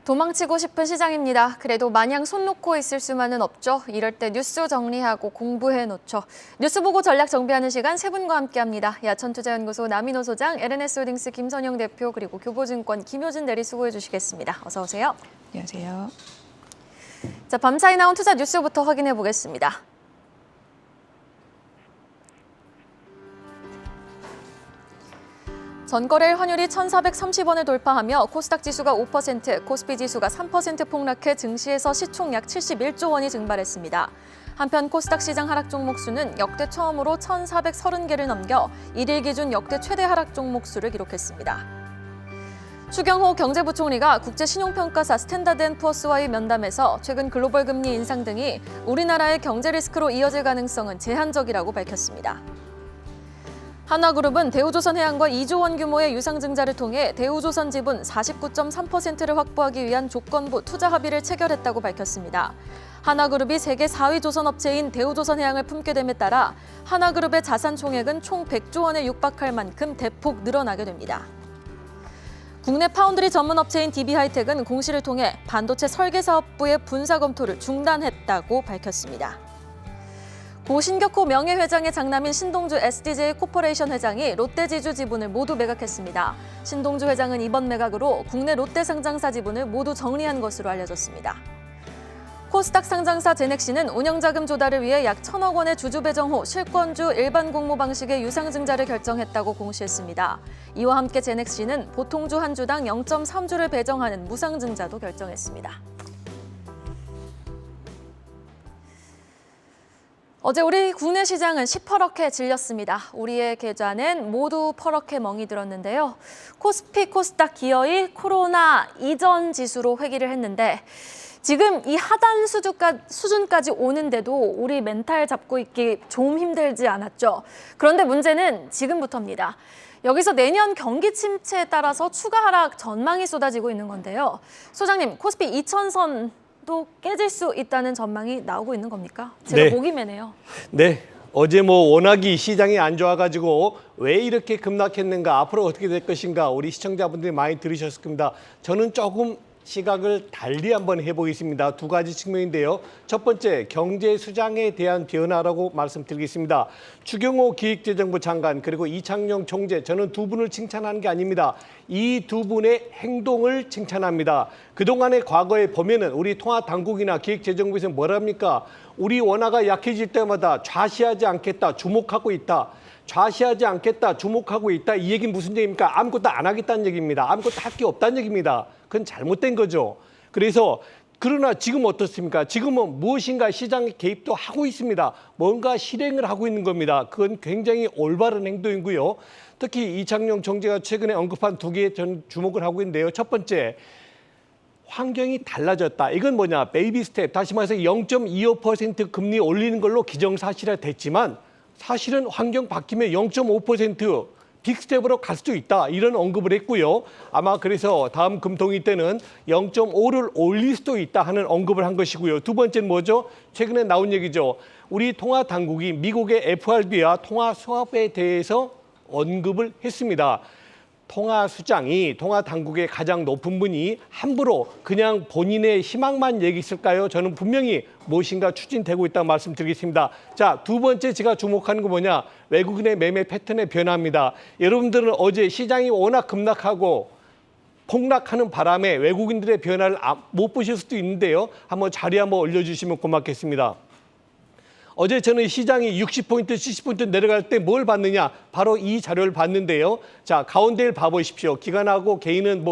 도망치고 싶은 시장입니다. 그래도 마냥 손 놓고 있을 수만은 없죠. 이럴 때 뉴스 정리하고 공부해놓죠. 뉴스 보고 전략 정비하는 시간 세 분과 함께합니다. 야천투자연구소 남인호 소장, LNS홀딩스 김선영 대표, 그리고 교보증권 김효진 대리 수고해 주시겠습니다. 어서 오세요. 안녕하세요. 자, 밤사이 나온 투자 뉴스부터 확인해 보겠습니다. 전거래일 환율이 1,430원을 돌파하며 코스닥 지수가 5%, 코스피 지수가 3% 폭락해 증시에서 시총 약 71조 원이 증발했습니다. 한편 코스닥 시장 하락 종목 수는 역대 처음으로 1,430개를 넘겨 1일 기준 역대 최대 하락 종목 수를 기록했습니다. 추경호 경제부총리가 국제신용평가사 스탠다드앤푸어스와의 면담에서 최근 글로벌 금리 인상 등이 우리나라의 경제 리스크로 이어질 가능성은 제한적이라고 밝혔습니다. 한화그룹은 대우조선해양과 2조 원 규모의 유상증자를 통해 대우조선 지분 49.3%를 확보하기 위한 조건부 투자 합의를 체결했다고 밝혔습니다. 한화그룹이 세계 4위 조선업체인 대우조선해양을 품게 됨에 따라 한화그룹의 자산 총액은 총 100조 원에 육박할 만큼 대폭 늘어나게 됩니다. 국내 파운드리 전문 업체인 DB하이텍은 공시를 통해 반도체 설계 사업부의 분사 검토를 중단했다고 밝혔습니다. 고 신격호 명예회장의 장남인 신동주 SDJ 코퍼레이션 회장이 롯데지주 지분을 모두 매각했습니다. 신동주 회장은 이번 매각으로 국내 롯데 상장사 지분을 모두 정리한 것으로 알려졌습니다. 코스닥 상장사 제넥시는 운영자금 조달을 위해 약 1,000억 원의 주주 배정 후 실권주 일반 공모 방식의 유상증자를 결정했다고 공시했습니다. 이와 함께 제넥시는 보통주 한 주당 0.3주를 배정하는 무상증자도 결정했습니다. 어제 우리 국내 시장은 시퍼렇게 질렸습니다. 우리의 계좌는 모두 퍼렇게 멍이 들었는데요. 코스피, 코스닥 기어이 코로나 이전 지수로 회귀를 했는데 지금 이 하단 수준까지 오는데도 우리 멘탈 잡고 있기 좀 힘들지 않았죠. 그런데 문제는 지금부터입니다. 여기서 내년 경기 침체에 따라서 추가 하락 전망이 쏟아지고 있는 건데요. 소장님, 코스피 2,000선 또 깨질 수 있다는 전망이 나오고 있는 겁니까? 제가 목이 메네요. 네, 어제 워낙이 시장이 안 좋아가지고 왜 이렇게 급락했는가, 앞으로 어떻게 될 것인가 우리 시청자분들이 많이 들으셨을 겁니다. 저는 조금 시각을 달리 한번 해보겠습니다. 두 가지 측면인데요. 첫 번째, 경제 수장에 대한 변화라고 말씀드리겠습니다. 추경호 기획재정부 장관 그리고 이창용 총재, 저는 두 분을 칭찬하는 게 아닙니다. 이 두 분의 행동을 칭찬합니다. 그동안의 과거에 보면은 우리 통화당국이나 기획재정부에서 뭐랍니까? 우리 원화가 약해질 때마다 좌시하지 않겠다, 주목하고 있다. 좌시하지 않겠다, 주목하고 있다. 이 얘기는 무슨 얘기입니까? 아무것도 안 하겠다는 얘기입니다. 아무것도 할 게 없다는 얘기입니다. 그건 잘못된 거죠. 그래서 그러나 지금 어떻습니까? 지금은 무엇인가 시장에 개입도 하고 있습니다. 뭔가 실행을 하고 있는 겁니다. 그건 굉장히 올바른 행동이고요. 특히 이창용 총재가 최근에 언급한 두 개에 전 주목을 하고 있는데요. 첫 번째, 환경이 달라졌다. 이건 뭐냐? 베이비 스텝, 다시 말해서 0.25% 금리 올리는 걸로 기정사실화됐지만 사실은 환경 바뀌면 0.5% 빅스텝으로 갈 수도 있다. 이런 언급을 했고요. 아마 그래서 다음 금통위 때는 0.5를 올릴 수도 있다 하는 언급을 한 것이고요. 두 번째는 뭐죠? 최근에 나온 얘기죠. 우리 통화당국이 미국의 FRB와 통화 수합에 대해서 언급을 했습니다. 통화수장이 통화당국의 가장 높은 분이 함부로 그냥 본인의 희망만 얘기했을까요? 저는 분명히 무엇인가 추진되고 있다고 말씀드리겠습니다. 자, 두 번째 제가 주목하는 거 뭐냐? 외국인의 매매 패턴의 변화입니다. 여러분들은 어제 시장이 워낙 급락하고 폭락하는 바람에 외국인들의 변화를 못 보실 수도 있는데요. 한번 자리 한번 올려주시면 고맙겠습니다. 어제 저는 시장이 60포인트, 70포인트 내려갈 때 뭘 봤느냐? 바로 이 자료를 봤는데요. 자, 가운데를 봐보십시오. 기관하고 개인은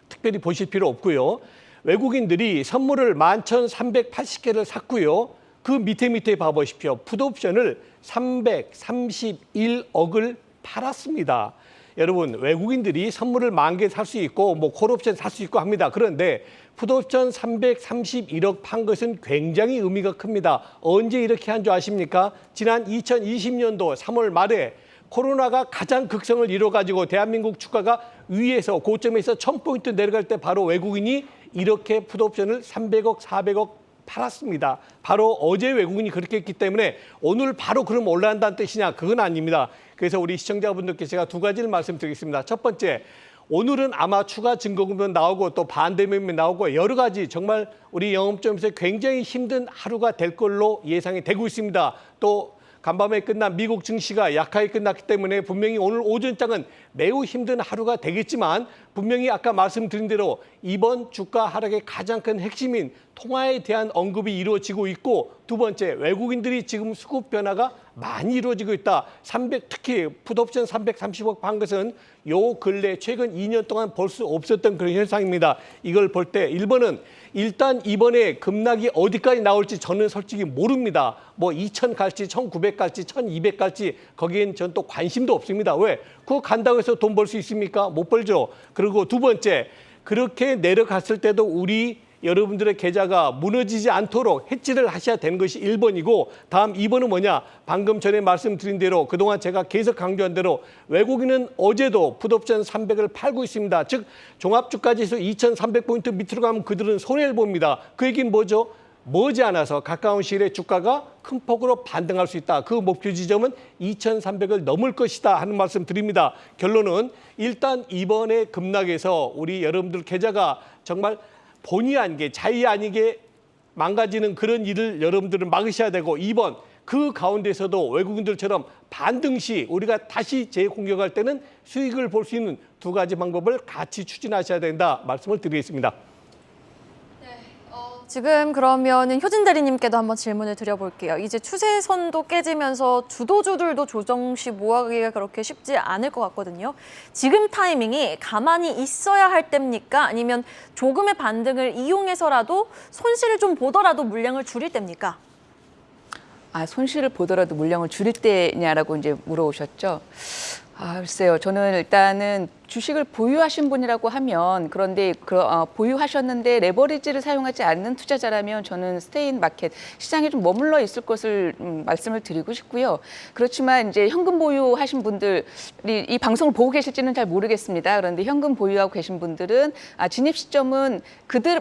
특별히 보실 필요 없고요. 외국인들이 선물을 11,380개를 샀고요. 그 밑에 봐보십시오. 풋옵션을 331억을 팔았습니다. 여러분, 외국인들이 선물을 10,000개 살 수 있고 콜옵션 살 수 있고 합니다. 그런데 풋옵션 331억 판 것은 굉장히 의미가 큽니다. 언제 이렇게 한 줄 아십니까? 지난 2020년도 3월 말에 코로나가 가장 극성을 이뤄가지고 대한민국 주가가 위에서 고점에서 1,000포인트 내려갈 때 바로 외국인이 이렇게 풋옵션을 300억, 400억 팔았습니다. 바로 어제 외국인이 그렇게 했기 때문에 오늘 바로 그럼 올라간다는 뜻이냐? 그건 아닙니다. 그래서 우리 시청자분들께 제가 두 가지를 말씀드리겠습니다. 첫 번째, 오늘은 아마 추가 증거금도 나오고 또 반대매매 나오고 여러 가지 정말 우리 영업점에서 굉장히 힘든 하루가 될 걸로 예상이 되고 있습니다. 또 간밤에 끝난 미국 증시가 약하게 끝났기 때문에 분명히 오늘 오전장은 매우 힘든 하루가 되겠지만 분명히 아까 말씀드린 대로 이번 주가 하락의 가장 큰 핵심인 통화에 대한 언급이 이루어지고 있고 두 번째 외국인들이 지금 수급 변화가 많이 이루어지고 있다. 특히 풋옵션 330억 판 것은 요 근래 최근 2년 동안 볼 수 없었던 그런 현상입니다. 이걸 볼 때 1번은 일단 이번에 급락이 어디까지 나올지 저는 솔직히 모릅니다. 뭐 2,000 갈지 1,900 갈지 1,200 갈지 거기엔 전 또 관심도 없습니다. 왜? 그거 간다고 해서 돈 벌 수 있습니까? 못 벌죠. 그리고 두 번째, 그렇게 내려갔을 때도 우리 여러분들의 계좌가 무너지지 않도록 해지를 하셔야 되는 것이 1번이고 다음 2번은 뭐냐? 방금 전에 말씀드린 대로 그동안 제가 계속 강조한 대로 외국인은 어제도 풋옵션 300을 팔고 있습니다. 즉 종합주가지수 2,300포인트 밑으로 가면 그들은 손해를 봅니다. 그 얘기는 뭐죠? 머지않아서 가까운 시일에 주가가 큰 폭으로 반등할 수 있다. 그 목표 지점은 2,300을 넘을 것이다 하는 말씀 드립니다. 결론은 일단 이번에 급락에서 우리 여러분들 계좌가 정말 본의 아니게 자의 아니게 망가지는 그런 일을 여러분들은 막으셔야 되고 2번 그 가운데서도 외국인들처럼 반등 시 우리가 다시 재공격할 때는 수익을 볼 수 있는 두 가지 방법을 같이 추진하셔야 된다 말씀을 드리겠습니다. 지금 그러면은 효진 대리님께도 한번 질문을 드려볼게요. 이제 추세선도 깨지면서 주도주들도 조정 시 모아가기가 그렇게 쉽지 않을 것 같거든요. 지금 타이밍이 가만히 있어야 할 때입니까? 아니면 조금의 반등을 이용해서라도 손실을 좀 보더라도 물량을 줄일 때입니까? 손실을 보더라도 물량을 줄일 때냐라고 이제 물어오셨죠. 글쎄요. 저는 일단은 주식을 보유하신 분이라고 하면 그런데 보유하셨는데 레버리지를 사용하지 않는 투자자라면 저는 스테인 마켓 시장에 좀 머물러 있을 것을 말씀을 드리고 싶고요. 그렇지만 이제 현금 보유하신 분들이 이 방송을 보고 계실지는 잘 모르겠습니다. 그런데 현금 보유하고 계신 분들은 진입 시점은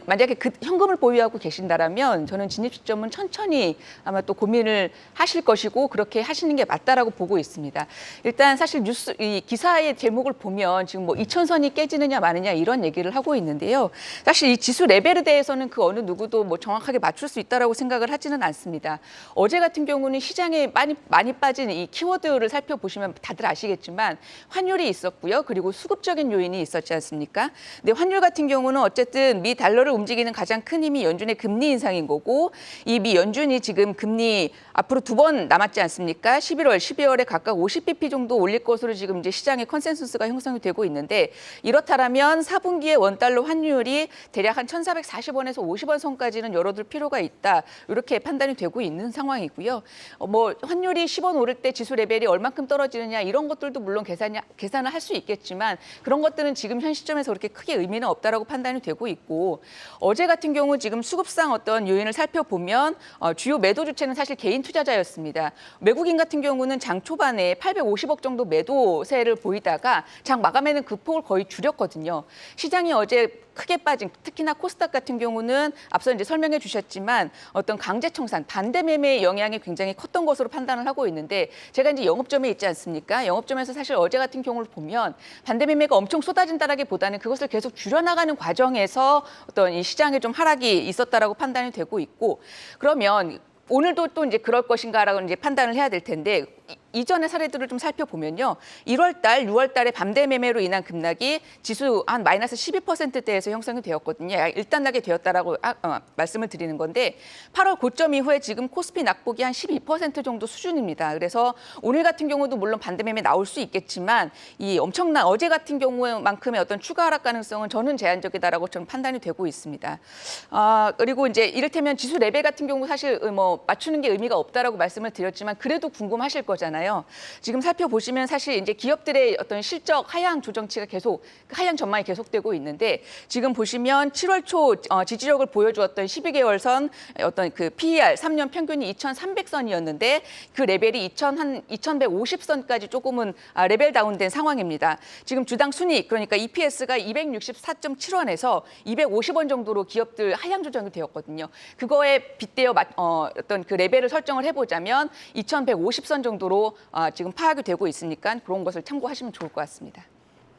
만약에 현금을 보유하고 계신다라면 저는 진입 시점은 천천히 아마 또 고민을 하실 것이고 그렇게 하시는 게 맞다라고 보고 있습니다. 일단 사실 이 기사의 제목을 보면 지금 뭐 2,000선이 깨지느냐 마느냐 이런 얘기를 하고 있는데요. 사실 이 지수 레벨에 대해서는 그 어느 누구도 뭐 정확하게 맞출 수 있다라고 생각을 하지는 않습니다. 어제 같은 경우는 시장에 많이 빠진 이 키워드를 살펴보시면 다들 아시겠지만 환율이 있었고요. 그리고 수급적인 요인이 있었지 않습니까? 근데 환율 같은 경우는 어쨌든 미 달러를 움직이는 가장 큰 힘이 연준의 금리 인상인 거고 이 미 연준이 지금 금리 앞으로 2번 남았지 않습니까? 11월, 12월에 각각 50bp 정도 올릴 것으로 지금 이제 시장의 컨센서스가 형성이 되고 있는데 이렇다라면 4분기에 원달러 환율이 대략 한 1,440원에서 50원 선까지는 열어둘 필요가 있다. 이렇게 판단이 되고 있는 상황이고요. 뭐 환율이 10원 오를 때 지수 레벨이 얼만큼 떨어지느냐 이런 것들도 물론 계산을 할 수 있겠지만 그런 것들은 지금 현 시점에서 그렇게 크게 의미는 없다라고 판단이 되고 있고 어제 같은 경우 지금 수급상 어떤 요인을 살펴보면 주요 매도 주체는 사실 개인 투자자였습니다. 외국인 같은 경우는 장 초반에 850억 정도 매도세를 보이다가 장 마감에는 그 폭을 거의 줄였거든요. 시장이 어제 크게 빠진 특히나 코스닥 같은 경우는 앞서 이제 설명해 주셨지만 어떤 강제 청산 반대 매매의 영향이 굉장히 컸던 것으로 판단을 하고 있는데 제가 이제 영업점에 있지 않습니까? 영업점에서 사실 어제 같은 경우를 보면 반대 매매가 엄청 쏟아진다라기보다는 그것을 계속 줄여나가는 과정에서 어떤 이 시장에 좀 하락이 있었다라고 판단이 되고 있고 그러면 오늘도 또 이제 그럴 것인가라고 이제 판단을 해야 될 텐데 이전의 사례들을 좀 살펴보면요. 1월 달, 6월 달에 반대 매매로 인한 급락이 지수 한 마이너스 12%대에서 형성이 되었거든요. 일단락이 되었다라고 말씀을 드리는 건데 8월 고점 이후에 지금 코스피 낙폭이 한 12% 정도 수준입니다. 그래서 오늘 같은 경우도 물론 반대 매매 나올 수 있겠지만 이 엄청난 어제 같은 경우만큼의 어떤 추가 하락 가능성은 저는 제한적이다라고 저는 판단이 되고 있습니다. 그리고 이제 이를테면 지수 레벨 같은 경우 사실 뭐 맞추는 게 의미가 없다라고 말씀을 드렸지만 그래도 궁금하실 거잖아요. 지금 살펴보시면 사실 이제 기업들의 어떤 실적 하향 조정치가 계속 하향 전망이 계속되고 있는데 지금 보시면 7월 초 지지력을 보여주었던 12개월선 어떤 그 PER 3년 평균이 2,300선이었는데 그 레벨이 2,150선까지 조금은 레벨 다운된 상황입니다. 지금 주당 순이익 그러니까 EPS가 264.7원에서 250원 정도로 기업들 하향 조정이 되었거든요. 그거에 빗대어 어떤 그 레벨을 설정을 해보자면 2,150선 정도로 지금 파악이 되고 있으니까 그런 것을 참고하시면 좋을 것 같습니다.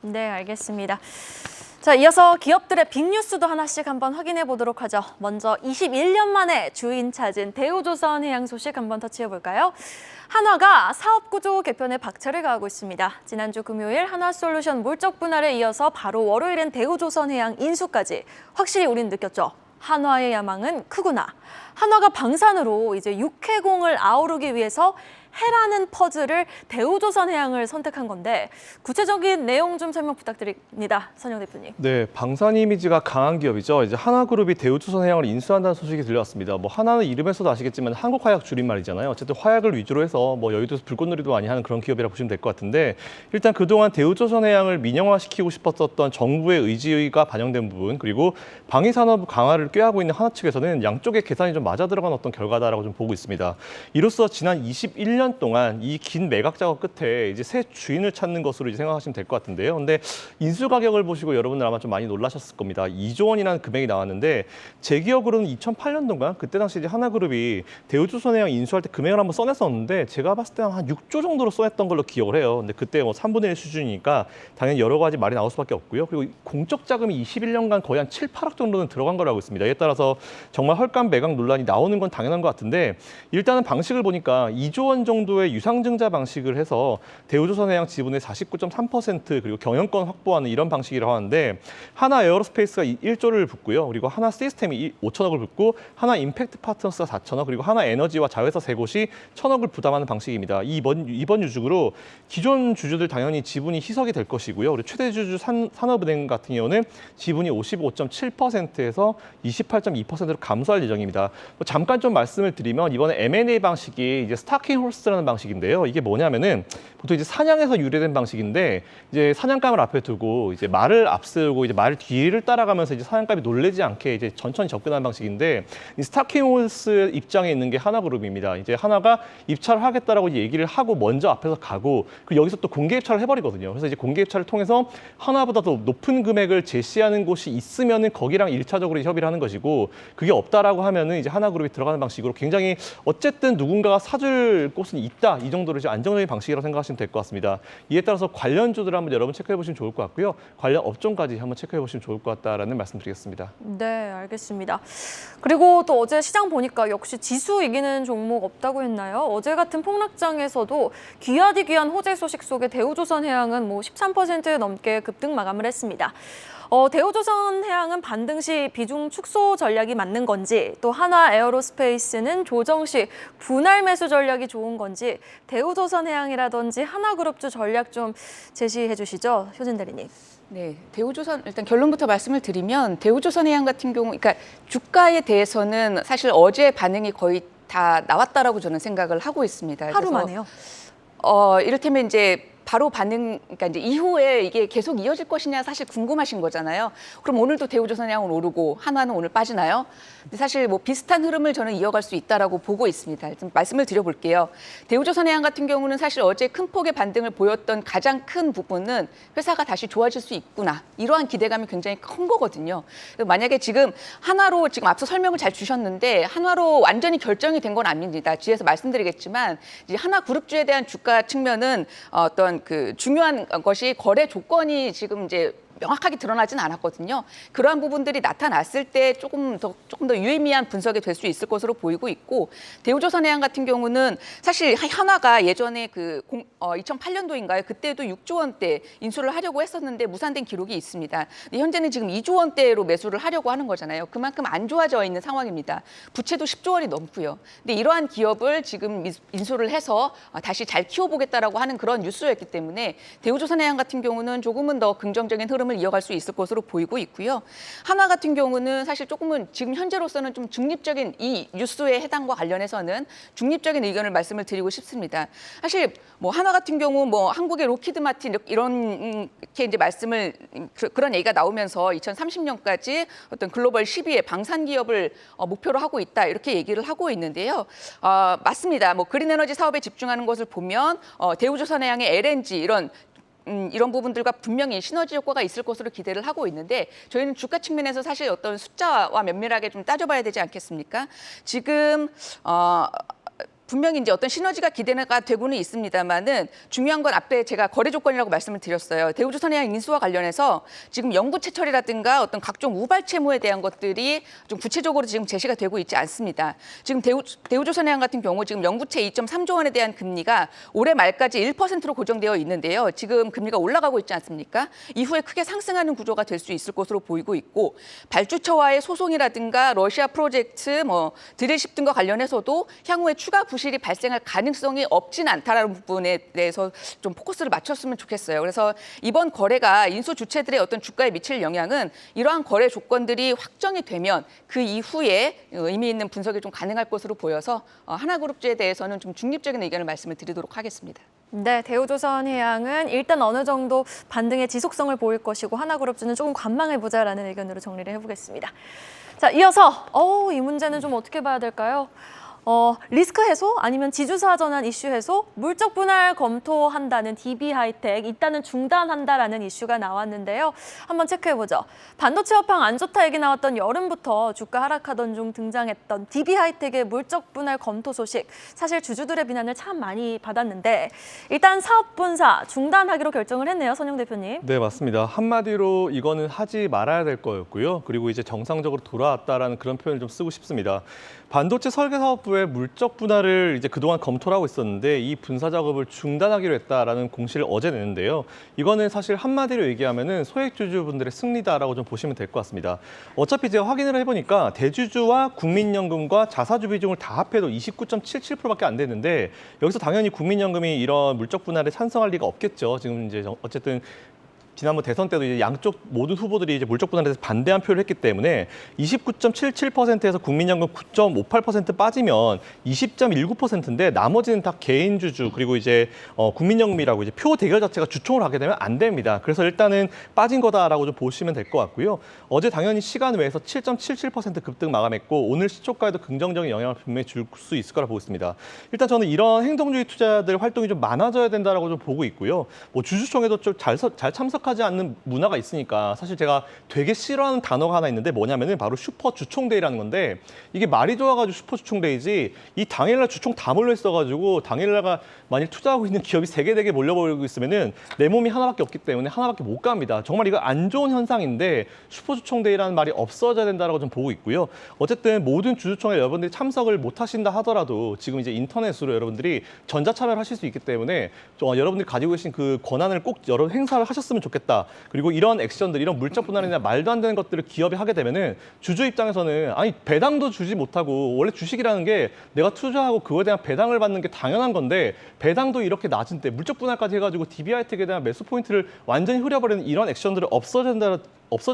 네, 알겠습니다. 자, 이어서 기업들의 빅뉴스도 하나씩 한번 확인해 보도록 하죠. 먼저 21년 만에 주인 찾은 대우조선해양 소식 한번 터치해 볼까요? 한화가 사업구조 개편에 박차를 가하고 있습니다. 지난주 금요일 한화솔루션 물적 분할에 이어서 바로 월요일엔 대우조선해양 인수까지 확실히 우린 느꼈죠. 한화의 야망은 크구나. 한화가 방산으로 이제 육해공을 아우르기 위해서 해라는 퍼즐을 대우조선해양을 선택한 건데 구체적인 내용 좀 설명 부탁드립니다. 선영 대표님. 네, 방산 이미지가 강한 기업이죠. 이제 하나그룹이 대우조선해양을 인수한다는 소식이 들려왔습니다. 뭐 하나는 이름에서도 아시겠지만 한국화약 줄임말이잖아요. 어쨌든 화약을 위주로 해서 뭐 여의도에서 불꽃놀이도 많이 하는 그런 기업이라고 보시면 될 것 같은데 일단 그동안 대우조선해양을 민영화시키고 싶었던 정부의 의지가 반영된 부분 그리고 방위산업 강화를 꾀하고 있는 하나 측에서는 양쪽의 계산이 좀 맞아 들어간 어떤 결과다라고 좀 보고 있습니다. 이로써 지난 21년 동안 이 긴 매각 작업 끝에 이제 새 주인을 찾는 것으로 이제 생각하시면 될 것 같은데요. 근데 인수 가격을 보시고 여러분들 아마 좀 많이 놀라셨을 겁니다. 2조 원이라는 금액이 나왔는데 제 기억으로는 2008년도인가 그때 당시 이제 하나그룹이 대우조선해양 인수할 때 금액을 한번 써냈었는데 제가 봤을 때는 한 6조 정도로 써냈던 걸로 기억을 해요. 근데 그때 뭐 3분의 1 수준이니까 당연히 여러 가지 말이 나올 수밖에 없고요. 그리고 공적 자금이 21년간 거의 한 7, 8억 정도는 들어간 걸로 알고 있습니다. 이에 따라서 정말 헐값 매각 논란이 나오는 건 당연한 것 같은데 일단은 방식을 보니까 2조 원 정도의 유상증자 방식을 해서 대우조선해양 지분의 49.3% 그리고 경영권 확보하는 이런 방식이라고 하는데 하나 에어로스페이스가 1조를 붓고요. 그리고 하나 시스템이 5천억을 붓고 하나 임팩트 파트너스가 4천억 그리고 하나 에너지와 자회사 세 곳이 1천억을 부담하는 방식입니다. 이번 유죽으로 기존 주주들 당연히 지분이 희석이 될 것이고요. 그리고 최대 주주 산업은행 같은 경우는 지분이 55.7%에서 28.2%로 감소할 예정입니다. 잠깐 좀 말씀을 드리면 이번에 M&A 방식이 이제 스타킹 홀스라는 방식인데요. 이게 뭐냐면은 보통 이제 사냥에서 유래된 방식인데 이제 사냥감을 앞에 두고 이제 말을 앞세우고 이제 말 뒤를 따라가면서 이제 사냥감이 놀래지 않게 이제 천천히 접근하는 방식인데 이 스타킹 홀스 입장에 있는 게 하나그룹입니다. 이제 하나가 입찰을 하겠다라고 얘기를 하고 먼저 앞에서 가고 그리고 여기서 또 공개 입찰을 해버리거든요. 그래서 이제 공개 입찰을 통해서 하나보다 더 높은 금액을 제시하는 곳이 있으면은 거기랑 1차적으로 협의를 하는 것이고 그게 없다라고 하면은 이제 하나그룹이 들어가는 방식으로 굉장히 어쨌든 누군가가 사줄 곳은 있다 이 정도로 이제 안정적인 방식이라고 생각하시면 될 것 같습니다. 이에 따라서 관련주들을 한번 여러분 체크해 보시면 좋을 것 같고요. 관련 업종까지 한번 체크해 보시면 좋을 것 같다라는 말씀드리겠습니다. 네, 알겠습니다. 그리고 또 어제 시장 보니까 역시 지수 이기는 종목 없다고 했나요? 어제 같은 폭락장에서도 귀하디 귀한 호재 소식 속에 대우조선해양은 뭐 13% 넘게 급등 마감을 했습니다. 대우조선해양은 반등 시 비중 축소 전략이 맞는 건지 또 하나 에어로스페이스는 조정 시 분할 매수 전략이 좋은 건지 대우조선해양이라든지 하나그룹주 전략 좀 제시해 주시죠. 효진 대리님. 네, 대우조선 일단 결론부터 말씀을 드리면 대우조선해양 같은 경우, 그러니까 주가에 대해서는 사실 어제 반응이 거의 다 나왔다라고 저는 생각을 하고 있습니다. 하루 만에요? 이를테면 이제 바로 반응, 그러니까 이제 이후에 이게 계속 이어질 것이냐 사실 궁금하신 거잖아요. 그럼 오늘도 대우조선해양은 오르고 한화는 오늘 빠지나요? 근데 사실 뭐 비슷한 흐름을 저는 이어갈 수 있다라고 보고 있습니다. 좀 말씀을 드려볼게요. 대우조선해양 같은 경우는 사실 어제 큰 폭의 반등을 보였던 가장 큰 부분은 회사가 다시 좋아질 수 있구나 이러한 기대감이 굉장히 큰 거거든요. 만약에 지금 한화로 지금 앞서 설명을 잘 주셨는데 한화로 완전히 결정이 된 건 아닙니다. 뒤에서 말씀드리겠지만 이제 하나그룹주에 대한 주가 측면은 어떤 그 중요한 것이 거래 조건이 지금 이제 명확하게 드러나진 않았거든요. 그러한 부분들이 나타났을 때 조금 더 유의미한 분석이 될 수 있을 것으로 보이고 있고 대우조선해양 같은 경우는 사실 한화가 예전에 2008년도인가요? 그때도 6조 원대 인수를 하려고 했었는데 무산된 기록이 있습니다. 현재는 지금 2조 원대로 매수를 하려고 하는 거잖아요. 그만큼 안 좋아져 있는 상황입니다. 부채도 10조 원이 넘고요. 근데 이러한 기업을 지금 인수를 해서 다시 잘 키워보겠다라고 하는 그런 뉴스였기 때문에 대우조선해양 같은 경우는 조금은 더 긍정적인 흐름을 이어갈 수 있을 것으로 보이고 있고요. 한화 같은 경우는 사실 조금은 지금 현재로서는 좀 중립적인 이 뉴스의 해당과 관련해서는 중립적인 의견을 말씀을 드리고 싶습니다. 사실 뭐 한화 같은 경우 뭐 한국의 로키드 마틴 이렇게 이제 말씀을 그런 얘기가 나오면서 2030년까지 어떤 글로벌 10위의 방산 기업을 목표로 하고 있다 이렇게 얘기를 하고 있는데요. 맞습니다. 뭐 그린 에너지 사업에 집중하는 것을 보면 대우조선해양의 LNG 이런 부분들과 분명히 시너지 효과가 있을 것으로 기대를 하고 있는데 저희는 주가 측면에서 사실 어떤 숫자와 면밀하게 좀 따져봐야 되지 않겠습니까? 지금 분명히 이제 어떤 시너지가 기대가 되고는 있습니다만은 중요한 건 앞에 제가 거래 조건이라고 말씀을 드렸어요. 대우조선해양 인수와 관련해서 지금 영구채철이라든가 어떤 각종 우발 채무에 대한 것들이 좀 구체적으로 지금 제시가 되고 있지 않습니다. 지금 대우조선해양 같은 경우 지금 영구채 2.3조 원에 대한 금리가 올해 말까지 1%로 고정되어 있는데요. 지금 금리가 올라가고 있지 않습니까? 이후에 크게 상승하는 구조가 될 수 있을 것으로 보이고 있고 발주처와의 소송이라든가 러시아 프로젝트, 드릴십 등과 관련해서도 향후에 추가 부실이 발생할 가능성이 없진 않다라는 부분에 대해서 좀 포커스를 맞췄으면 좋겠어요. 그래서 이번 거래가 인수 주체들의 어떤 주가에 미칠 영향은 이러한 거래 조건들이 확정이 되면 그 이후에 의미 있는 분석이 좀 가능할 것으로 보여서 하나그룹주에 대해서는 좀 중립적인 의견을 말씀을 드리도록 하겠습니다. 네, 대우조선해양은 일단 어느 정도 반등의 지속성을 보일 것이고 하나그룹주는 조금 관망해보자라는 의견으로 정리를 해보겠습니다. 자, 이어서 이 문제는 좀 어떻게 봐야 될까요? 리스크 해소 아니면 지주사 전환 이슈 해소, 물적 분할 검토한다는 DB하이텍, 이따는 중단한다라는 이슈가 나왔는데요. 한번 체크해보죠. 반도체 업황 안 좋다 얘기 나왔던 여름부터 주가 하락하던 중 등장했던 DB하이텍의 물적 분할 검토 소식, 사실 주주들의 비난을 참 많이 받았는데 일단 사업 분사 중단하기로 결정을 했네요. 선영 대표님. 네, 맞습니다. 한마디로 이거는 하지 말아야 될 거였고요. 그리고 이제 정상적으로 돌아왔다라는 그런 표현을 좀 쓰고 싶습니다. 반도체 설계 사업부의 물적 분할을 이제 그동안 검토를 하고 있었는데 이 분사 작업을 중단하기로 했다라는 공시를 어제 냈는데요. 이거는 사실 한마디로 얘기하면은 소액주주분들의 승리다라고 좀 보시면 될 것 같습니다. 어차피 제가 확인을 해보니까 대주주와 국민연금과 자사주 비중을 다 합해도 29.77%밖에 안 됐는데 여기서 당연히 국민연금이 이런 물적 분할에 찬성할 리가 없겠죠. 지금 이제 어쨌든 지난번 대선 때도 이제 양쪽 모든 후보들이 이제 물적 분할에 대해서 반대한 표를 했기 때문에 29.77%에서 국민연금 9.58% 빠지면 20.19%인데 나머지는 다 개인 주주 그리고 이제 국민연금이라고 이제 표 대결 자체가 주총을 하게 되면 안 됩니다. 그래서 일단은 빠진 거다라고 좀 보시면 될 것 같고요. 어제 당연히 시간 외에서 7.77% 급등 마감했고 오늘 시초가에도 긍정적인 영향을 분명히 줄 수 있을 거라 보고 있습니다. 일단 저는 이런 행동주의 투자들 활동이 좀 많아져야 된다라고 좀 보고 있고요. 뭐 주주총회도 좀 잘 참석하지 않는 문화가 있으니까 사실 제가 되게 싫어하는 단어가 하나 있는데 뭐냐면은 바로 슈퍼 주총데이라는 건데 이게 말이 좋아가지고 슈퍼 주총데이지 이 당일날 주총 다 몰려 있어가지고 당일날가 만일 투자하고 있는 기업이 3개, 4개 몰려버리고 있으면은 내 몸이 하나밖에 없기 때문에 하나밖에 못 갑니다. 정말 이거 안 좋은 현상인데 슈퍼 주총데이라는 말이 없어져야 된다라고 좀 보고 있고요. 어쨌든 모든 주주총회 여러분들이 참석을 못 하신다 하더라도 지금 이제 인터넷으로 여러분들이 전자참여를 하실 수 있기 때문에 여러분들이 가지고 계신 그 권한을 꼭 여러 행사를 하셨으면 좋겠다. 그리고 이런 액션들, 이런 물적 분할이나 말도 안 되는 것들을 기업이 하게 되면은 주주 입장에서는 아니 배당도 주지 못하고 원래 주식이라는 게 내가 투자하고 그거에 대한 배당을 받는 게 당연한 건데 배당도 이렇게 낮은 때 물적 분할까지 해가지고 DB하이텍에 대한 매수 포인트를 완전히 흐려버리는 이런 액션들을 없어져야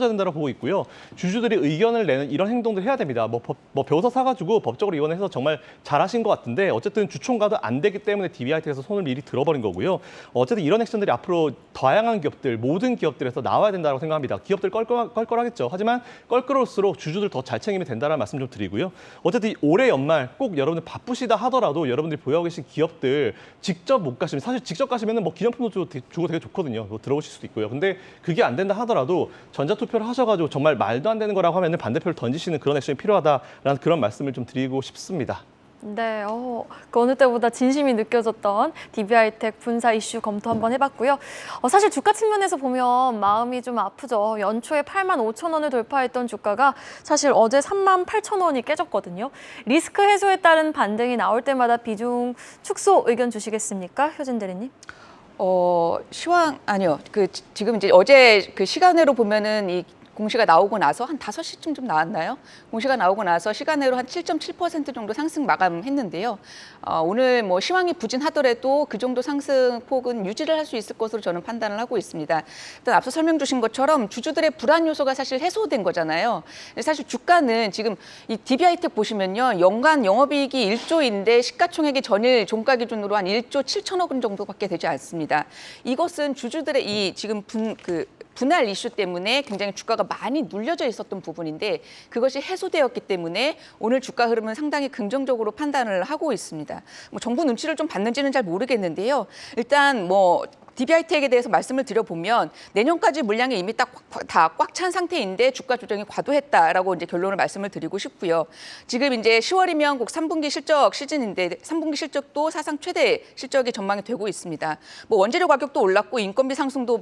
된다고 보고 있고요. 주주들이 의견을 내는 이런 행동들 해야 됩니다. 뭐 변호사 사가지고 법적으로 이혼해서 정말 잘하신 것 같은데 어쨌든 주총가도 안 되기 때문에 DB하이텍에서 손을 미리 들어버린 거고요. 어쨌든 이런 액션들이 앞으로 다양한 기업들, 모든 기업들에서 나와야 된다고 생각합니다. 기업들 껄껄하겠죠. 하지만 껄끄러울수록 주주들 더 잘 챙기면 된다는 말씀 좀 드리고요. 어쨌든 올해 연말 꼭 여러분들 바쁘시다 하더라도 여러분들이 보유하고 계신 기업들 직접 못 가시면 사실 직접 가시면 뭐 기념품도 주고 되게 좋거든요. 뭐 들어오실 수도 있고요. 근데 그게 안 된다 하더라도 전자투표를 하셔가지고 정말 말도 안 되는 거라고 하면 반대표를 던지시는 그런 액션이 필요하다라는 그런 말씀을 좀 드리고 싶습니다. 네, 그 어느 때보다 진심이 느껴졌던 DB하이텍 분사 이슈 검토 한번 해봤고요. 사실 주가 측면에서 보면 마음이 좀 아프죠. 연초에 85,000원을 돌파했던 주가가 사실 어제 38,000원이 깨졌거든요. 리스크 해소에 따른 반등이 나올 때마다 비중 축소 의견 주시겠습니까? 효진 대리님? 아니요. 지금 이제 어제 그 시간으로 보면은 이 공시가 나오고 나서 한 5시쯤 좀 나왔나요? 공시가 나오고 나서 시간으로 한 7.7% 정도 상승 마감했는데요. 오늘 뭐 시황이 부진하더라도 그 정도 상승폭은 유지를 할 수 있을 것으로 저는 판단을 하고 있습니다. 일단 앞서 설명 주신 것처럼 주주들의 불안 요소가 사실 해소된 거잖아요. 사실 주가는 지금 이 DB하이텍 보시면요. 연간 영업이익이 1조인데 시가총액이 전일 종가 기준으로 한 1조 7천억 원 정도밖에 되지 않습니다. 이것은 주주들의 이 지금 분할 이슈 때문에 굉장히 주가가 많이 눌려져 있었던 부분인데 그것이 해소되었기 때문에 오늘 주가 흐름은 상당히 긍정적으로 판단을 하고 있습니다. 뭐 정부 눈치를 좀 봤는지는 잘 모르겠는데요. 일단 뭐 DB하이텍에 대해서 말씀을 드려보면 내년까지 물량이 이미 다 꽉 찬 상태인데 주가 조정이 과도했다라고 이제 결론을 말씀을 드리고 싶고요. 지금 이제 10월이면 곧 3분기 실적 시즌인데 3분기 실적도 사상 최대 실적이 전망이 되고 있습니다. 뭐 원재료 가격도 올랐고 인건비 상승도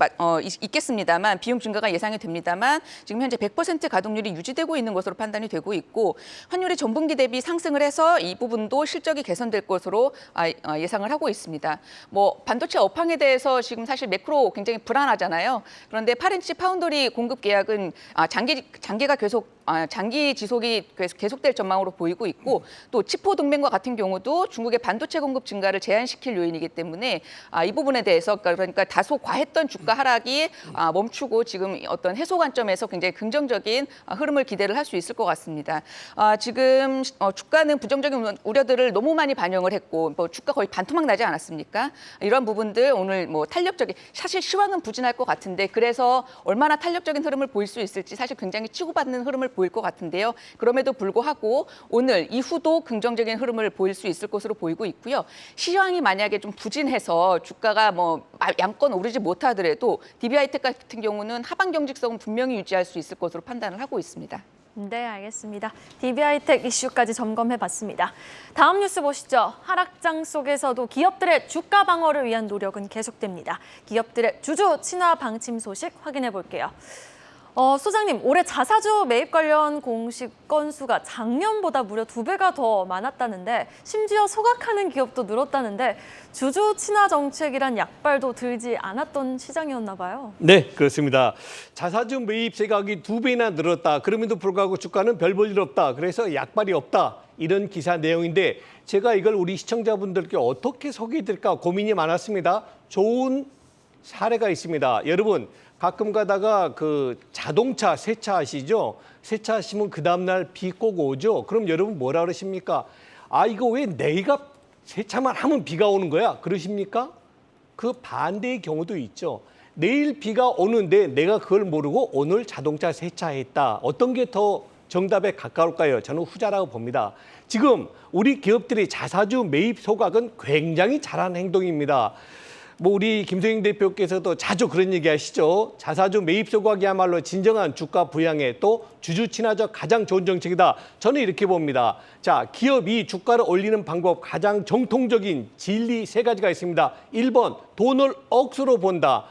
있겠습니다만 비용 증가가 예상이 됩니다만 지금 현재 100% 가동률이 유지되고 있는 것으로 판단이 되고 있고 환율이 전분기 대비 상승을 해서 이 부분도 실적이 개선될 것으로 예상을 하고 있습니다. 뭐 반도체 업황에 대해서 지금 사실 매크로 굉장히 불안하잖아요. 그런데 8인치 파운더리 공급 계약은 장기가 계속 장기 지속이 계속될 전망으로 보이고 있고 또 치포 동맹과 같은 경우도 중국의 반도체 공급 증가를 제한시킬 요인이기 때문에 이 부분에 대해서 그러니까 다소 과했던 주가 하락이 멈추고 지금 어떤 해소 관점에서 굉장히 긍정적인 흐름을 기대를 할 수 있을 것 같습니다. 지금 주가는 부정적인 우려들을 너무 많이 반영을 했고 뭐 주가 거의 반토막 나지 않았습니까? 이런 부분들 오늘 뭐 탄력적인 사실 시황은 부진할 것 같은데 그래서 얼마나 탄력적인 흐름을 보일 수 있을지 사실 굉장히 치고받는 흐름을 보일 것 같은데요. 그럼에도 불구하고 오늘 이후도 긍정적인 흐름을 보일 수 있을 것으로 보이고 있고요. 시황이 만약에 좀 부진해서 주가가 뭐 양권 오르지 못하더라도 DB하이텍 같은 경우는 하방 경직성은 분명히 유지할 수 있을 것으로 판단을 하고 있습니다. 네, 알겠습니다. DB하이텍 이슈까지 점검해봤습니다. 다음 뉴스 보시죠. 하락장 속에서도 기업들의 주가 방어를 위한 노력은 계속됩니다. 기업들의 주주 친화 방침 소식 확인해 볼게요. 소장님, 올해 자사주 매입 관련 공식 건수가 작년보다 무려 2배가 더 많았다는데 심지어 소각하는 기업도 늘었다는데 주주 친화 정책이란 약발도 들지 않았던 시장이었나 봐요. 네, 그렇습니다. 자사주 매입 세각이 2배나 늘었다. 그럼에도 불구하고 주가는 별 볼 일 없다. 그래서 약발이 없다. 이런 기사 내용인데 제가 이걸 우리 시청자분들께 어떻게 소개해드릴까 고민이 많았습니다. 좋은 사례가 있습니다. 여러분, 가끔 가다가 그 자동차 세차하시죠? 세차하시면 그 다음날 비 꼭 오죠? 그럼 여러분 뭐라 그러십니까? 이거 왜 내가 세차만 하면 비가 오는 거야? 그러십니까? 그 반대의 경우도 있죠. 내일 비가 오는데 내가 그걸 모르고 오늘 자동차 세차했다. 어떤 게 더 정답에 가까울까요? 저는 후자라고 봅니다. 지금 우리 기업들의 자사주 매입 소각은 굉장히 잘한 행동입니다. 뭐 우리 김성인 대표께서도 자주 그런 얘기 하시죠. 자사주 매입 소각이야말로 진정한 주가 부양에 또 주주 친화적 가장 좋은 정책이다. 저는 이렇게 봅니다. 자, 기업이 주가를 올리는 방법 가장 정통적인 진리 3가지가 있습니다. 1번, 돈을 억수로 번다.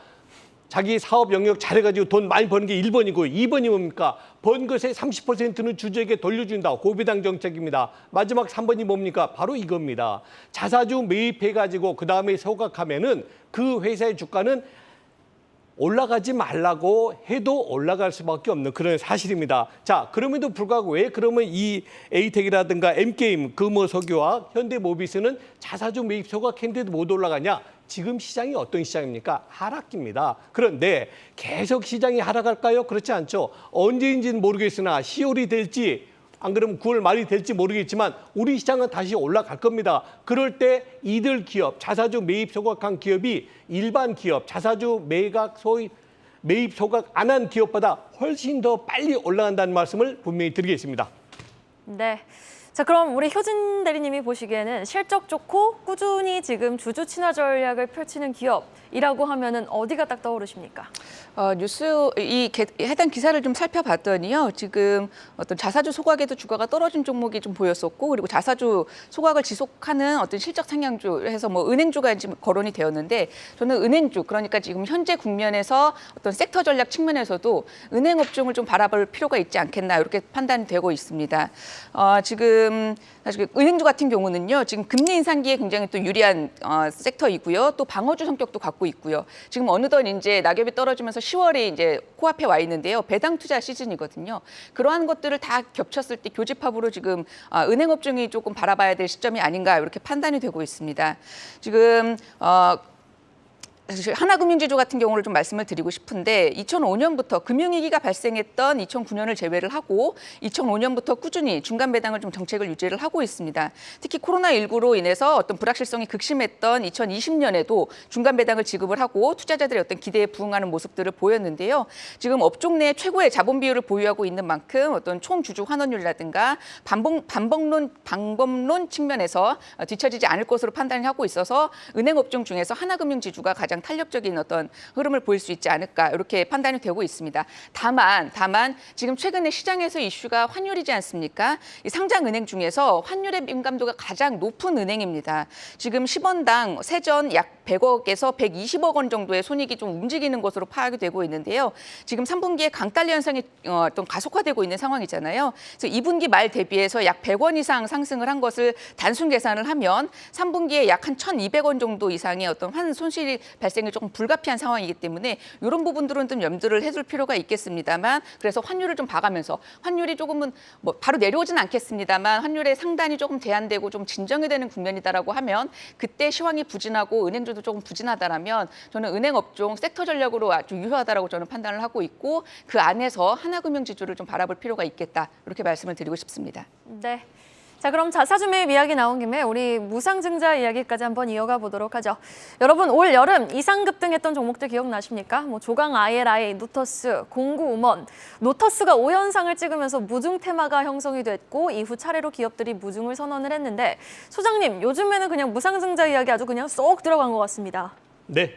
자기 사업 영역 잘해가지고 돈 많이 버는 게 1번이고 2번이 뭡니까? 번 것의 30%는 주주에게 돌려준다. 고배당 정책입니다. 마지막 3번이 뭡니까? 바로 이겁니다. 자사주 매입해가지고 그다음에 소각하면은 그 회사의 주가는 올라가지 말라고 해도 올라갈 수밖에 없는 그런 사실입니다. 자, 그럼에도 불구하고 왜 그러면 이 에이텍이라든가 M게임, 금호석유와 현대모비스는 자사주 매입 소각했는데도 못 올라가냐? 지금 시장이 어떤 시장입니까? 하락기입니다. 그런데 계속 시장이 하락할까요? 그렇지 않죠. 언제인지는 모르겠으나 10월이 될지 안 그러면 9월 말이 될지 모르겠지만 우리 시장은 다시 올라갈 겁니다. 그럴 때 이들 기업, 자사주 매입 소각한 기업이 일반 기업, 자사주 매입 소각 안 한 기업보다 훨씬 더 빨리 올라간다는 말씀을 분명히 드리겠습니다. 네. 자, 그럼 우리 효진 대리님이 보시기에는 실적 좋고 꾸준히 지금 주주 친화 전략을 펼치는 기업이라고 하면은 어디가 딱 떠오르십니까? 해당 기사를 좀 살펴봤더니요. 지금 어떤 자사주 소각에도 주가가 떨어진 종목이 좀 보였었고, 그리고 자사주 소각을 지속하는 어떤 실적 상향주 해서 뭐 은행주가 지금 거론이 되었는데, 저는 은행주, 그러니까 지금 현재 국면에서 어떤 섹터 전략 측면에서도 은행 업종을 좀 바라볼 필요가 있지 않겠나 이렇게 판단이 되고 있습니다. 지금 사실 은행주 같은 경우는요, 지금 금리 인상기에 굉장히 또 유리한 섹터이고요, 또 방어주 성격도 갖고 있고요. 지금 어느덧 이제 낙엽이 떨어지면서 10월이 이제 코앞에 와 있는데요, 배당 투자 시즌이거든요. 그러한 것들을 다 겹쳤을 때 교집합으로 지금 은행 업종이 조금 바라봐야 될 시점이 아닌가 이렇게 판단이 되고 있습니다. 지금 하나금융지주 같은 경우를 좀 말씀을 드리고 싶은데 2005년부터 금융위기가 발생했던 2009년을 제외를 하고 2005년부터 꾸준히 중간 배당을 좀 정책을 유지를 하고 있습니다. 특히 코로나19로 인해서 어떤 불확실성이 극심했던 2020년에도 중간 배당을 지급을 하고 투자자들의 어떤 기대에 부응하는 모습들을 보였는데요. 지금 업종 내 최고의 자본 비율을 보유하고 있는 만큼 어떤 총 주주 환원율이라든가 방법론 측면에서 뒤처지지 않을 것으로 판단을 하고 있어서 은행 업종 중에서 하나금융지주가 가장 가장 탄력적인 어떤 흐름을 보일 수 있지 않을까 이렇게 판단이 되고 있습니다. 다만 지금 최근에 시장에서 이슈가 환율이지 않습니까? 이 상장은행 중에서 환율의 민감도가 가장 높은 은행입니다. 지금 10원당 세전 약 100억에서 120억 원 정도의 손익이 좀 움직이는 것으로 파악이 되고 있는데요. 지금 3분기에 강달러 현상이 어떤 가속화되고 있는 상황이잖아요. 그래서 2분기 말 대비해서 약 100원 이상 상승을 한 것을 단순 계산을 하면 3분기에 약 한 1,200원 정도 이상의 어떤 환 손실이 발생이 조금 불가피한 상황이기 때문에 이런 부분들은 좀 염두를 해줄 필요가 있겠습니다만 그래서 환율을 좀 봐가면서 환율이 조금은 뭐 바로 내려오진 않겠습니다만 환율의 상단이 조금 제한되고 좀 진정이 되는 국면이다라고 하면 그때 시황이 부진하고 은행주도 조금 부진하다라면 저는 은행 업종 섹터 전략으로 아주 유효하다라고 저는 판단을 하고 있고 그 안에서 하나금융지주를 좀 바라볼 필요가 있겠다 이렇게 말씀을 드리고 싶습니다. 네. 자, 그럼 자사주 매입 이야기 나온 김에 우리 무상증자 이야기까지 한번 이어가 보도록 하죠. 여러분, 올 여름 이상급등했던 종목들 기억나십니까? 뭐 조강 ILI, 노터스, 공구음원. 노터스가 5연상을 찍으면서 무중 테마가 형성이 됐고 이후 차례로 기업들이 무중을 선언을 했는데 소장님, 요즘에는 그냥 무상증자 이야기 아주 그냥 쏙 들어간 것 같습니다. 네.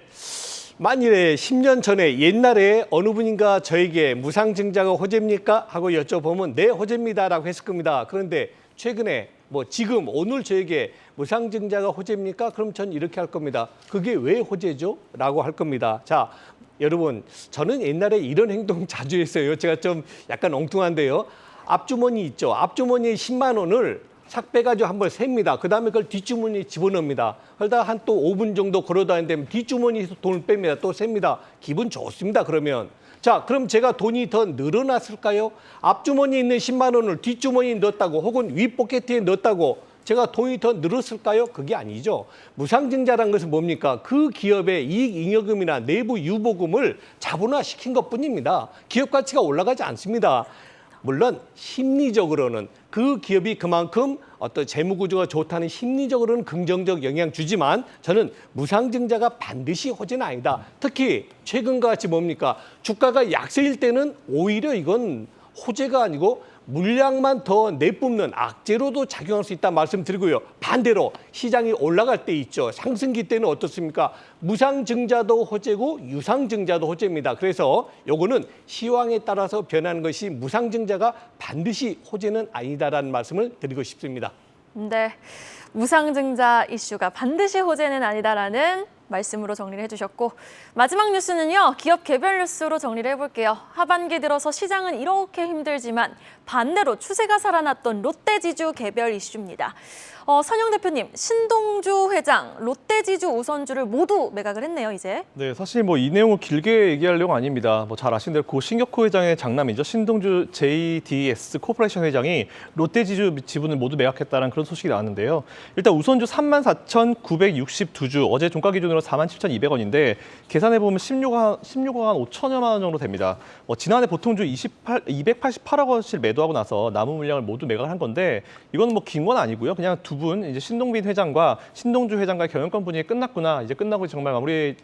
만일에 10년 전에 옛날에 어느 분인가 저에게 무상증자가 호재입니까? 하고 여쭤보면 네, 호재입니다라고 했을 겁니다. 그런데 최근에 뭐 지금 오늘 저에게 무상증자가 호재입니까? 그럼 전 이렇게 할 겁니다. 그게 왜 호재죠? 라고 할 겁니다. 자, 여러분, 저는 옛날에 이런 행동 자주 했어요. 제가 좀 약간 엉뚱한데요. 앞주머니 있죠. 앞주머니에 10만 원을 싹 빼가지고 한번 셉니다. 그다음에 그걸 뒷주머니에 집어넣습니다. 그러다가 한 또 5분 정도 걸어다니면 뒷주머니에서 돈을 뺍니다. 또 셉니다. 기분 좋습니다. 그러면. 자, 그럼 제가 돈이 더 늘어났을까요? 앞주머니에 있는 10만 원을 뒷주머니에 넣었다고 혹은 윗포켓에 넣었다고 제가 돈이 더 늘었을까요? 그게 아니죠. 무상증자라는 것은 뭡니까? 그 기업의 이익잉여금이나 내부 유보금을 자본화시킨 것뿐입니다. 기업 가치가 올라가지 않습니다. 물론 심리적으로는 그 기업이 그만큼 어떤 재무 구조가 좋다는 심리적으로는 긍정적 영향 주지만 저는 무상증자가 반드시 호재는 아니다. 특히 최근과 같이 뭡니까? 주가가 약세일 때는 오히려 이건 호재가 아니고 물량만 더 내뿜는 악재로도 작용할 수 있다 말씀드리고요. 반대로 시장이 올라갈 때 있죠. 상승기 때는 어떻습니까? 무상증자도 호재고 유상증자도 호재입니다. 그래서 요거는 시황에 따라서 변하는 것이 무상증자가 반드시 호재는 아니다라는 말씀을 드리고 싶습니다. 네, 무상증자 이슈가 반드시 호재는 아니다라는 말씀으로 정리를 해주셨고 마지막 뉴스는요. 기업 개별 뉴스로 정리를 해볼게요. 하반기 들어서 시장은 이렇게 힘들지만 반대로 추세가 살아났던 롯데지주 개별 이슈입니다. 선영 대표님, 신동주 회장, 롯데지주 우선주를 모두 매각을 했네요, 이제. 네, 사실 뭐 이 내용을 길게 얘기하려고 아닙니다. 뭐 잘 아시는 대로 고 신격호 회장의 장남이죠. 신동주 JDS 코퍼레이션 회장이 롯데지주 지분을 모두 매각했다는 그런 소식이 나왔는데요. 일단 우선주 34,962주, 어제 종가 기준으로 47,200원인데 계산해보면 16억 5천여만 원 정도 됩니다. 지난해 보통주 288억 원씩 매도하고 나서 남은 물량을 모두 매각을 한 건데 이건 뭐 긴 건 아니고요. 그냥 두 분, 이제 신동빈 회장과 신동주 회장과의 경영권 분위기 끝났구나. 이제 끝나고 정말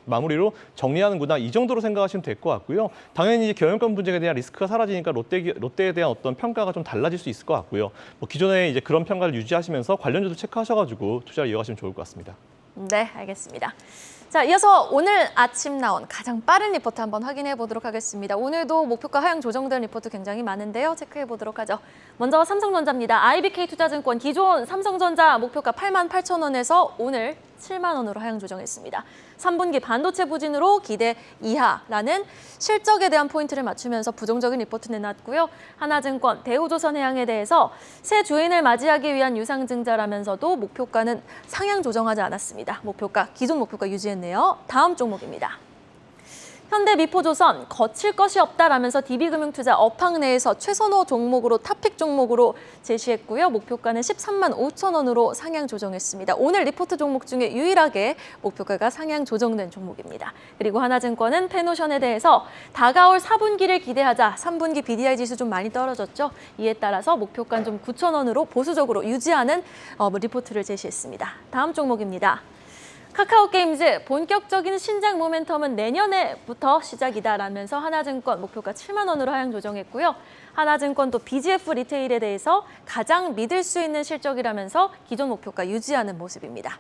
마무리로 정리하는구나. 이 정도로 생각하시면 될 것 같고요. 당연히 이제 경영권 분쟁에 대한 리스크가 사라지니까 롯데에 대한 어떤 평가가 좀 달라질 수 있을 것 같고요. 뭐 기존에 이제 그런 평가를 유지하시면서 관련주도 체크하셔가지고 투자를 이어가시면 좋을 것 같습니다. 네, 알겠습니다. 자, 이어서 오늘 아침 나온 가장 빠른 리포트 한번 확인해 보도록 하겠습니다. 오늘도 목표가 하향 조정된 리포트 굉장히 많은데요. 체크해 보도록 하죠. 먼저 삼성전자입니다. IBK투자증권 기존 삼성전자 목표가 88,000원에서 오늘 7만 원으로 하향 조정했습니다. 3분기 반도체 부진으로 기대 이하라는 실적에 대한 포인트를 맞추면서 부정적인 리포트 내놨고요. 하나증권, 대우조선해양에 대해서 새 주인을 맞이하기 위한 유상증자라면서도 목표가는 상향 조정하지 않았습니다. 기존 목표가 유지했네요. 다음 종목입니다. 현대미포조선 거칠 것이 없다라면서 DB금융투자 업황 내에서 최선호 종목으로 탑픽 종목으로 제시했고요. 목표가는 13만 5천 원으로 상향 조정했습니다. 오늘 리포트 종목 중에 유일하게 목표가가 상향 조정된 종목입니다. 그리고 하나증권은 페노션에 대해서 다가올 4분기를 기대하자 3분기 BDI 지수 좀 많이 떨어졌죠. 이에 따라서 목표가는 좀 9천 원으로 보수적으로 유지하는 리포트를 제시했습니다. 다음 종목입니다. 카카오게임즈 본격적인 신작 모멘텀은 내년에부터 시작이다라면서 하나증권 목표가 7만 원으로 하향 조정했고요. 하나증권 또 BGF 리테일에 대해서 가장 믿을 수 있는 실적이라면서 기존 목표가 유지하는 모습입니다.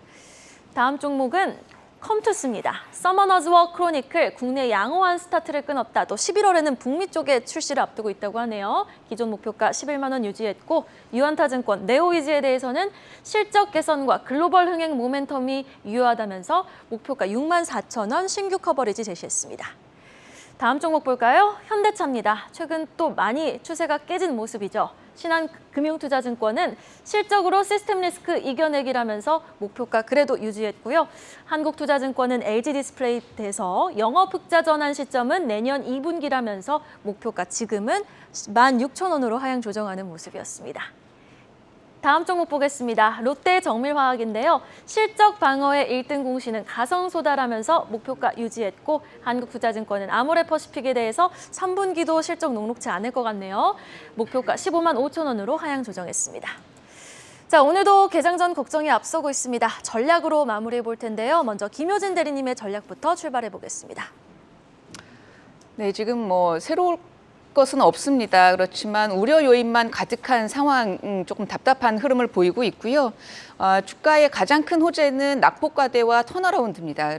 다음 종목은 컴투스입니다. 서머너즈워 크로니클 국내 양호한 스타트를 끊었다. 또 11월에는 북미 쪽에 출시를 앞두고 있다고 하네요. 기존 목표가 11만 원 유지했고 유한타증권 네오이즈에 대해서는 실적 개선과 글로벌 흥행 모멘텀이 유효하다면서 목표가 6만 4천 원 신규 커버리지 제시했습니다. 다음 종목 볼까요? 현대차입니다. 최근 또 많이 추세가 깨진 모습이죠. 신한금융투자증권은 실적으로 시스템 리스크 이겨내기라면서 목표가 그래도 유지했고요. 한국투자증권은 LG디스플레이 돼서 영업 흑자 전환 시점은 내년 2분기라면서 목표가 지금은 16,000원으로 하향 조정하는 모습이었습니다. 다음 종목 보겠습니다. 롯데 정밀화학인데요. 실적 방어의 1등 공신은 가성소다라면서 목표가 유지했고 한국투자증권은 아모레퍼시픽에 대해서 3분기도 실적 녹록지 않을 것 같네요. 목표가 15만 5천 원으로 하향 조정했습니다. 자, 오늘도 개장 전 걱정이 앞서고 있습니다. 전략으로 마무리해 볼 텐데요. 먼저 김효진 대리님의 전략부터 출발해 보겠습니다. 네, 지금 뭐 새로울 것은 없습니다. 그렇지만 우려 요인만 가득한 상황, 조금 답답한 흐름을 보이고 있고요. 주가의 가장 큰 호재는 낙폭과대와 턴어라운드입니다.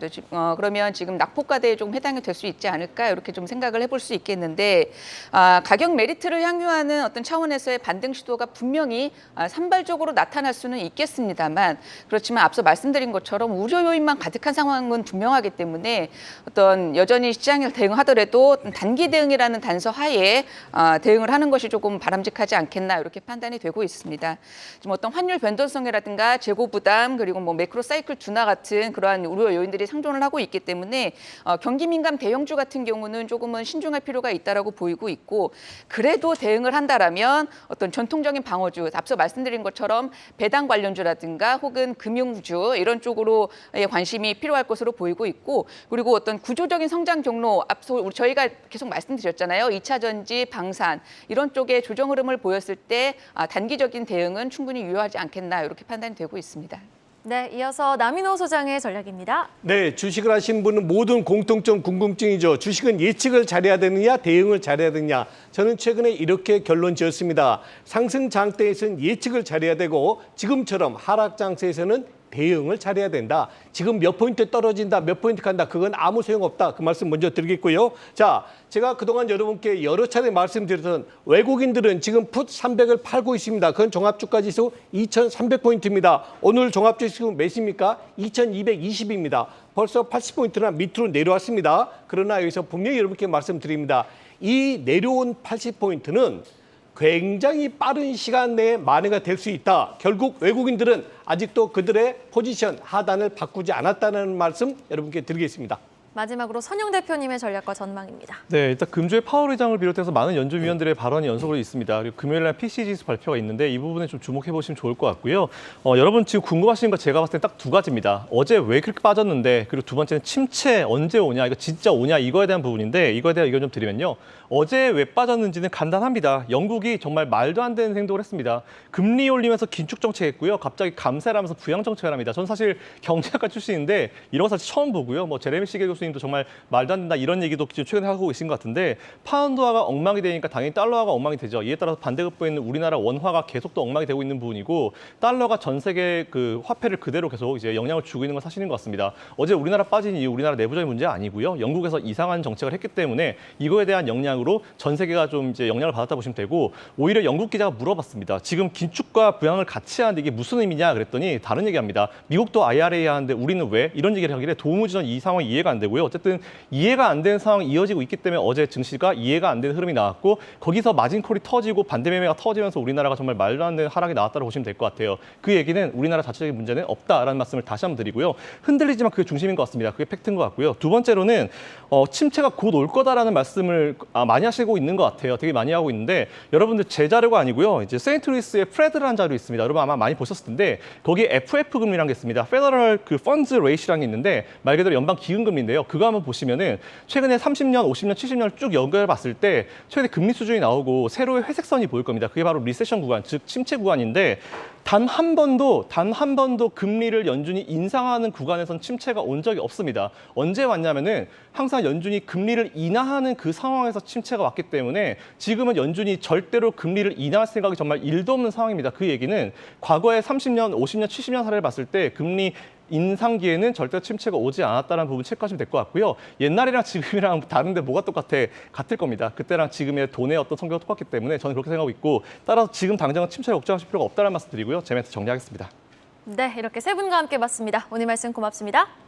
그러면 지금 낙폭과대에 좀 해당이 될 수 있지 않을까 이렇게 좀 생각을 해볼 수 있겠는데 가격 메리트를 향유하는 어떤 차원에서의 반등 시도가 분명히 산발적으로 나타날 수는 있겠습니다만 그렇지만 앞서 말씀드린 것처럼 우려 요인만 가득한 상황은 분명하기 때문에 어떤 여전히 시장을 대응하더라도 단기 대응이라는 단서 하에 대응을 하는 것이 조금 바람직하지 않겠나 이렇게 판단이 되고 있습니다. 지금 어떤 환율 변동성이라든가 재고 부담 그리고 뭐 매크로 사이클 둔화 같은 그러한 우려 요인들이 상존을 하고 있기 때문에 경기 민감 대형주 같은 경우는 조금은 신중할 필요가 있다라고 보이고 있고 그래도 대응을 한다라면 어떤 전통적인 방어주 앞서 말씀드린 것처럼 배당 관련주라든가 혹은 금융주 이런 쪽으로의 관심이 필요할 것으로 보이고 있고 그리고 어떤 구조적인 성장 경로 앞서 저희가 계속 말씀드렸잖아요. 2차 전지, 방산 이런 쪽에 조정 흐름을 보였을 때 단기적인 대응은 충분히 유효하지 않겠나 이렇게 판단이 되고 있습니다. 네, 이어서 남인호 소장의 전략입니다. 네, 주식을 하신 분은 모든 공통점 궁금증이죠. 주식은 예측을 잘해야 되느냐, 대응을 잘해야 되느냐. 저는 최근에 이렇게 결론 지었습니다. 상승 장대에서는 예측을 잘해야 되고 지금처럼 하락 장세에서는 대응을 잘해야 된다. 지금 몇 포인트 떨어진다, 몇 포인트 간다. 그건 아무 소용없다. 그 말씀 먼저 드리겠고요. 자, 제가 그동안 여러분께 여러 차례 말씀드렸던 외국인들은 지금 풋 300을 팔고 있습니다. 그건 종합주가지수 2,300포인트입니다. 오늘 종합지수 몇입니까? 2,220입니다. 벌써 80포인트나 밑으로 내려왔습니다. 그러나 여기서 분명히 여러분께 말씀드립니다. 이 내려온 80포인트는 굉장히 빠른 시간 내에 만회가 될 수 있다. 결국 외국인들은 아직도 그들의 포지션 하단을 바꾸지 않았다는 말씀 여러분께 드리겠습니다. 마지막으로 선영 대표님의 전략과 전망입니다. 네, 일단 금주에 파월 의장을 비롯해서 많은 연준위원들의 발언이 연속으로 있습니다. 그리고 금요일 날 PCE 지수 발표가 있는데 이 부분에 좀 주목해 보시면 좋을 것 같고요. 여러분 지금 궁금하신 거 제가 봤을 때 딱 두 가지입니다. 어제 왜 그렇게 빠졌는데 그리고 두 번째는 침체 언제 오냐, 이거 진짜 오냐 이거에 대한 부분인데 이거에 대한 의견 좀 드리면요. 어제 왜 빠졌는지는 간단합니다. 영국이 정말 말도 안 되는 행동을 했습니다. 금리 올리면서 긴축 정책했고요. 갑자기 감세를 하면서 부양 정책을 합니다. 저는 사실 경제학과 출신인데 이런 거 사실 처음 보고요. 뭐 제레미 시겔 교수님도 정말 말도 안 된다 이런 얘기도 최근에 하고 계신 것 같은데 파운드화가 엉망이 되니까 당연히 달러화가 엉망이 되죠. 이에 따라서 반대급부에 있는 우리나라 원화가 계속 또 엉망이 되고 있는 부분이고 달러가 전 세계 그 화폐를 그대로 계속 이제 영향을 주고 있는 건 사실인 것 같습니다. 어제 우리나라 빠진 이유 우리나라 내부적인 문제 아니고요. 영국에서 이상한 정책을 했기 때문에 이거에 대한 영향으로 전 세계가 좀 이제 영향을 받았다 보시면 되고 오히려 영국 기자가 물어봤습니다. 지금 긴축과 부양을 같이 하는데 이게 무슨 의미냐 그랬더니 다른 얘기합니다. 미국도 IRA 하는데 우리는 왜? 이런 얘기를 하길래 도무지 이 상황이 이해가 안 되고요. 어쨌든 이해가 안 되는 상황이 이어지고 있기 때문에 어제 증시가 이해가 안 되는 흐름이 나왔고 거기서 마진콜이 터지고 반대 매매가 터지면서 우리나라가 정말 말도 안 되는 하락이 나왔다고 보시면 될 것 같아요. 그 얘기는 우리나라 자체적인 문제는 없다라는 말씀을 다시 한번 드리고요. 흔들리지만 그게 중심인 것 같습니다. 그게 팩트인 것 같고요. 두 번째로는 침체가 곧 올 거다라는 말씀을 많이 하시고 있는 것 같아요. 되게 많이 하고 있는데 여러분들 제 자료가 아니고요. 이제 세인트루이스의 프레드라는 자료 있습니다. 여러분 아마 많이 보셨을 텐데 거기에 FF 금리라는 게 있습니다. 페더럴 그 펀즈 레이시라는 게 있는데 말 그대로 연방 기금 금리인데요. 그거 한번 보시면은 최근에 30년, 50년, 70년을 쭉 연결해 봤을 때 최근에 금리 수준이 나오고 세로의 회색선이 보일 겁니다. 그게 바로 리세션 구간, 즉 침체 구간인데 단 한 번도 금리를 연준이 인상하는 구간에선 침체가 온 적이 없습니다. 언제 왔냐면은 항상 연준이 금리를 인하하는 그 상황에서 침체가 왔기 때문에 지금은 연준이 절대로 금리를 인하할 생각이 정말 1도 없는 상황입니다. 그 얘기는 과거에 30년, 50년, 70년 사례를 봤을 때 금리 인상기에는 절대 침체가 오지 않았다는 부분 체크하시면 될 것 같고요. 옛날이랑 지금이랑 다른데 뭐가 같을 겁니다. 그때랑 지금의 돈의 어떤 성격이 똑같기 때문에 저는 그렇게 생각하고 있고 따라서 지금 당장은 침체를 걱정하실 필요가 없다는 말씀 드리고요. 제 멘트 정리하겠습니다. 네, 이렇게 세 분과 함께 봤습니다. 오늘 말씀 고맙습니다.